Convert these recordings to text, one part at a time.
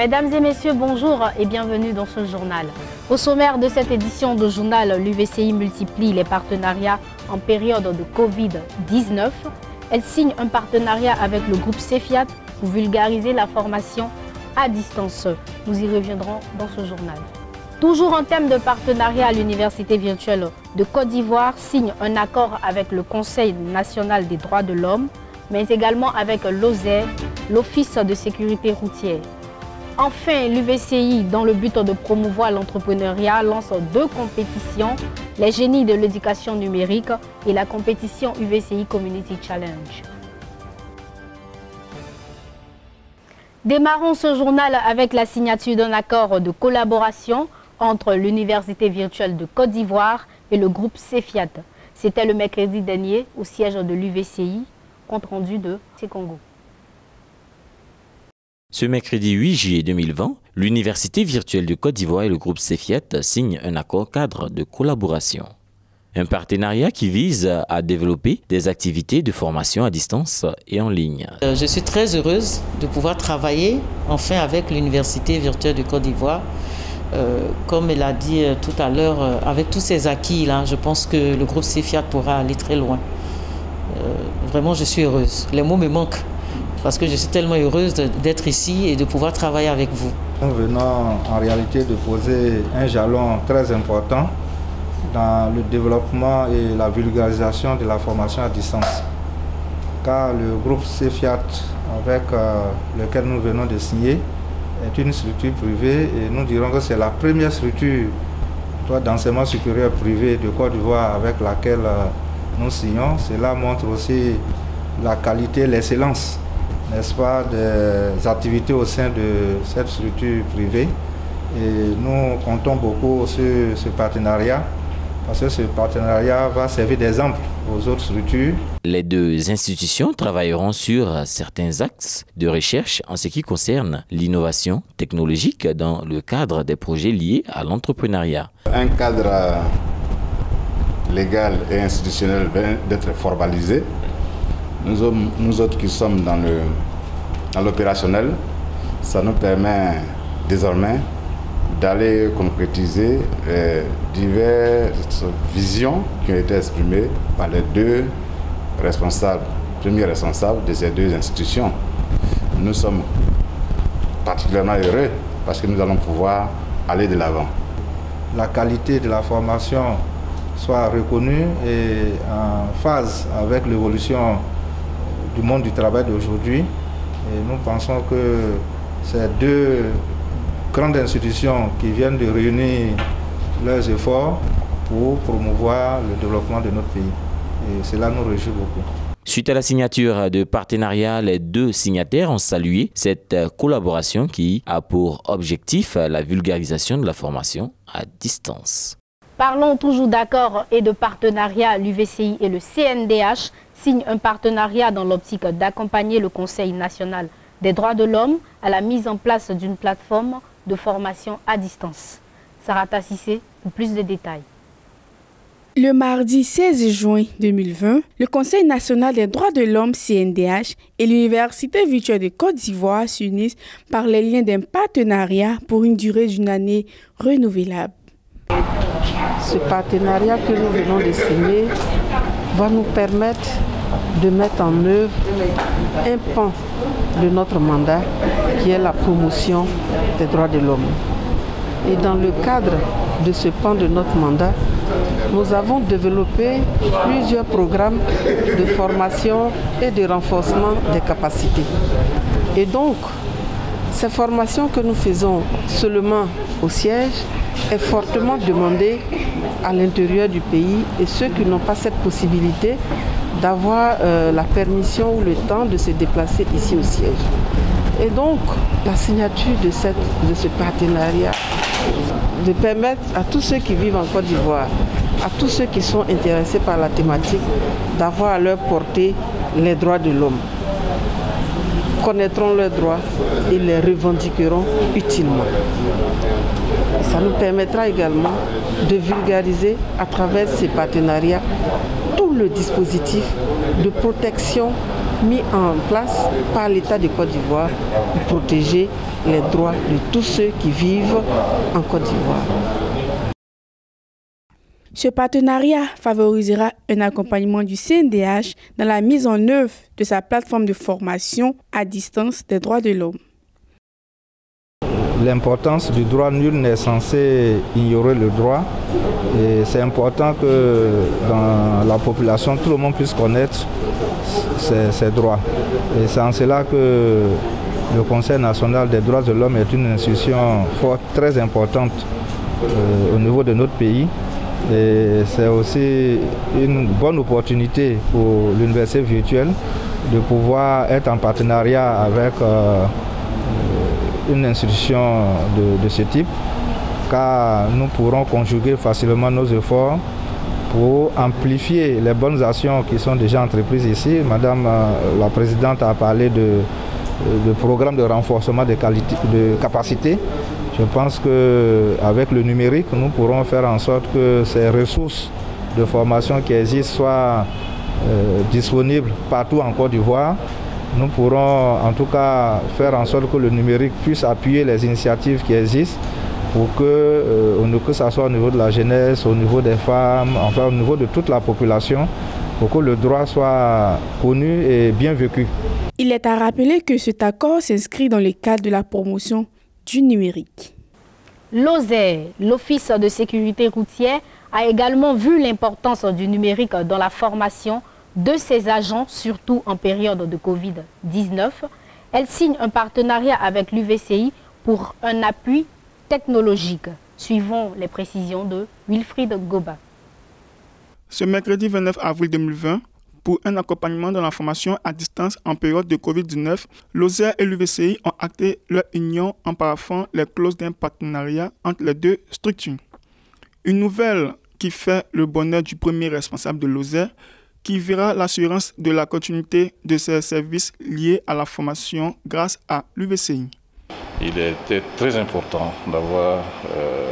Mesdames et messieurs, bonjour et bienvenue dans ce journal. Au sommaire de cette édition de journal, l'UVCI multiplie les partenariats en période de Covid-19. Elle signe un partenariat avec le groupe CEFIAT pour vulgariser la formation à distance. Nous y reviendrons dans ce journal. Toujours en thème de partenariat, l'Université virtuelle de Côte d'Ivoire signe un accord avec le Conseil national des droits de l'homme, mais également avec l'OSER, l'Office de sécurité routière. Enfin, l'UVCI, dans le but de promouvoir l'entrepreneuriat, lance 2 compétitions, les génies de l'éducation numérique et la compétition UVCI Community Challenge. Démarrons ce journal avec la signature d'un accord de collaboration entre l'Université virtuelle de Côte d'Ivoire et le groupe CEFIAT. C'était le mercredi dernier au siège de l'UVCI, compte rendu de Congo. Ce mercredi 8 juillet 2020, l'Université virtuelle de Côte d'Ivoire et le groupe CEFIAT signent un accord cadre de collaboration. Un partenariat qui vise à développer des activités de formation à distance et en ligne. Je suis très heureuse de pouvoir travailler enfin avec l'Université virtuelle de Côte d'Ivoire. Comme elle a dit tout à l'heure, avec tous ces acquis-là, je pense que le groupe CEFIAT pourra aller très loin. Vraiment, je suis heureuse. Les mots me manquent parce que je suis tellement heureuse d'être ici et de pouvoir travailler avec vous. Nous venons en réalité de poser un jalon très important dans le développement et la vulgarisation de la formation à distance. Car le groupe CEFIAT avec lequel nous venons de signer est une structure privée et nous dirons que c'est la première structure d'enseignement supérieur privé de Côte d'Ivoire avec laquelle nous signons. Cela montre aussi la qualité, l'excellence, n'est-ce pas, des activités au sein de cette structure privée. Et nous comptons beaucoup sur ce partenariat parce que ce partenariat va servir d'exemple aux autres structures. Les 2 institutions travailleront sur certains axes de recherche en ce qui concerne l'innovation technologique dans le cadre des projets liés à l'entrepreneuriat. Un cadre légal et institutionnel vient d'être formalisé. Nous autres qui sommes dans l'opérationnel, ça nous permet désormais d'aller concrétiser diverses visions qui ont été exprimées par les 2 premiers responsables de ces 2 institutions. Nous sommes particulièrement heureux parce que nous allons pouvoir aller de l'avant. La qualité de la formation soit reconnue et en phase avec l'évolution du monde du travail d'aujourd'hui. Et nous pensons que ces 2 grandes institutions qui viennent de réunir leurs efforts pour promouvoir le développement de notre pays. Et cela nous réjouit beaucoup. Suite à la signature de partenariat, les 2 signataires ont salué cette collaboration qui a pour objectif la vulgarisation de la formation à distance. Parlons toujours d'accords et de partenariat. L'UVCI et le CNDH signent un partenariat dans l'optique d'accompagner le Conseil national des droits de l'homme à la mise en place d'une plateforme de formation à distance. Sarata Sissé pour plus de détails. Le mardi 16 juin 2020, le Conseil national des droits de l'homme CNDH et l'Université virtuelle de Côte d'Ivoire s'unissent par les liens d'un partenariat pour une durée d'1 année renouvelable. Ce partenariat que nous venons de signer va nous permettre de mettre en œuvre un pan de notre mandat qui est la promotion des droits de l'homme. Et dans le cadre de ce pan de notre mandat, nous avons développé plusieurs programmes de formation et de renforcement des capacités. Et donc, ces formations que nous faisons seulement au siège est fortement demandée à l'intérieur du pays et ceux qui n'ont pas cette possibilité d'avoir la permission ou le temps de se déplacer ici au siège. Et donc, la signature de ce partenariat de permettre à tous ceux qui vivent en Côte d'Ivoire, à tous ceux qui sont intéressés par la thématique, d'avoir à leur portée les droits de l'homme. Connaîtront leurs droits et les revendiqueront utilement. Et ça nous permettra également de vulgariser à travers ces partenariats tout le dispositif de protection mis en place par l'État de Côte d'Ivoire pour protéger les droits de tous ceux qui vivent en Côte d'Ivoire. Ce partenariat favorisera un accompagnement du CNDH dans la mise en œuvre de sa plateforme de formation à distance des droits de l'homme. L'importance du droit, nul n'est censé ignorer le droit. Et c'est important que dans la population, tout le monde puisse connaître ses droits. Et c'est en cela que le Conseil national des droits de l'homme est une institution forte, très importante au niveau de notre pays. Et c'est aussi une bonne opportunité pour l'université virtuelle de pouvoir être en partenariat avec une institution de ce type, car nous pourrons conjuguer facilement nos efforts pour amplifier les bonnes actions qui sont déjà entreprises ici. Madame la Présidente a parlé de programme de renforcement de capacité. Je pense qu'avec le numérique, nous pourrons faire en sorte que ces ressources de formation qui existent soient disponibles partout en Côte d'Ivoire. Nous pourrons en tout cas faire en sorte que le numérique puisse appuyer les initiatives qui existent pour que ce soit au niveau de la jeunesse, au niveau des femmes, enfin au niveau de toute la population, pour que le droit soit connu et bien vécu. Il est à rappeler que cet accord s'inscrit dans le cadre de la promotion du numérique. L'OSER, l'Office de sécurité routière, a également vu l'importance du numérique dans la formation de ses agents, surtout en période de Covid-19. Elle signe un partenariat avec l'UVCI pour un appui technologique. Suivons les précisions de Wilfried Goba. Ce mercredi 29 avril 2020, pour un accompagnement dans la formation à distance en période de Covid-19, l'OSER et l'UVCI ont acté leur union en paraphant les clauses d'un partenariat entre les deux structures. Une nouvelle qui fait le bonheur du premier responsable de l'OSER, qui verra l'assurance de la continuité de ses services liés à la formation grâce à l'UVCI. Il était très important d'avoir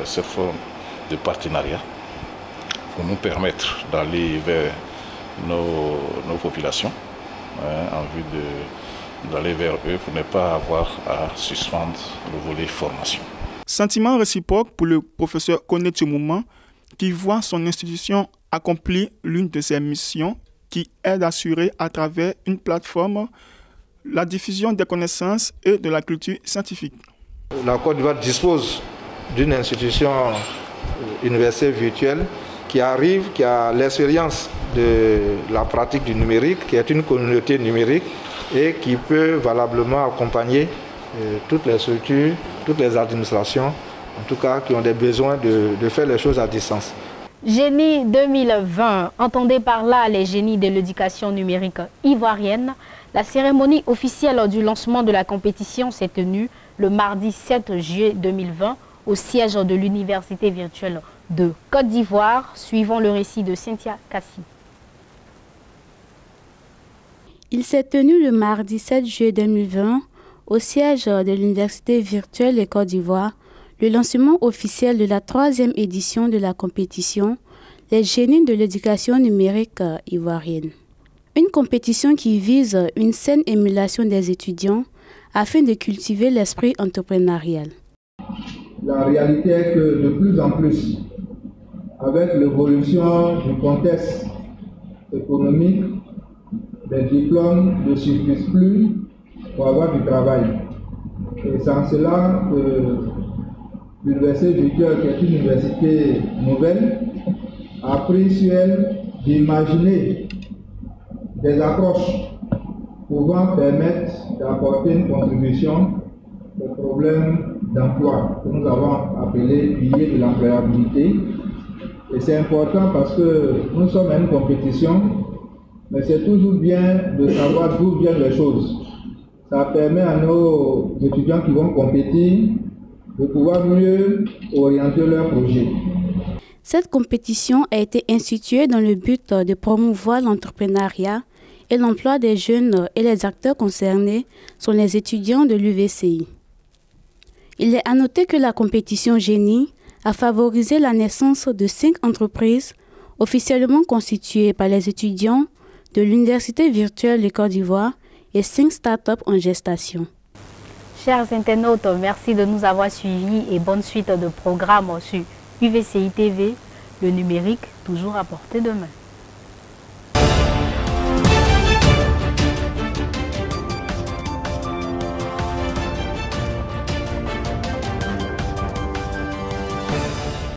cette forme de partenariat pour nous permettre d'aller vers nos populations en vue d'aller vers eux pour ne pas avoir à suspendre le volet formation. Sentiment réciproque pour le professeur Koné Tchoumouma qui voit son institution accomplir l'une de ses missions qui est d'assurer à travers une plateforme la diffusion des connaissances et de la culture scientifique. La Côte d'Ivoire dispose d'une institution universitaire virtuelle qui a l'expérience de la pratique du numérique, qui est une communauté numérique et qui peut valablement accompagner toutes les structures, toutes les administrations, en tout cas qui ont des besoins de faire les choses à distance. Génie 2020, entendez par là les génies de l'éducation numérique ivoirienne. La cérémonie officielle du lancement de la compétition s'est tenue le mardi 7 juillet 2020 au siège de l'Université virtuelle de Côte d'Ivoire. Suivons le récit de Cynthia Kassi. Il s'est tenu le mardi 7 juillet 2020 au siège de l'Université virtuelle de Côte d'Ivoire, le lancement officiel de la 3e édition de la compétition Les génies de l'éducation numérique ivoirienne. Une compétition qui vise une saine émulation des étudiants afin de cultiver l'esprit entrepreneurial. La réalité est que de plus en plus, avec l'évolution du contexte économique, les diplômes ne suffisent plus pour avoir du travail. Et c'est en cela que l'Université virtuelle, qui est une université nouvelle, a pris sur elle d'imaginer des approches pouvant permettre d'apporter une contribution au problème d'emploi que nous avons appelé pilier de l'employabilité. Et c'est important parce que nous sommes à une compétition, mais c'est toujours bien de savoir d'où viennent les choses. Ça permet à nos étudiants qui vont compétir de pouvoir mieux orienter leurs projets. Cette compétition a été instituée dans le but de promouvoir l'entrepreneuriat et l'emploi des jeunes et les acteurs concernés sont les étudiants de l'UVCI. Il est à noter que la compétition Génie a favorisé la naissance de 5 entreprises officiellement constituées par les étudiants de l'Université virtuelle de Côte d'Ivoire et 5 startups en gestation. Chers internautes, merci de nous avoir suivis et bonne suite de programmes sur UVCI TV, le numérique toujours à portée de main.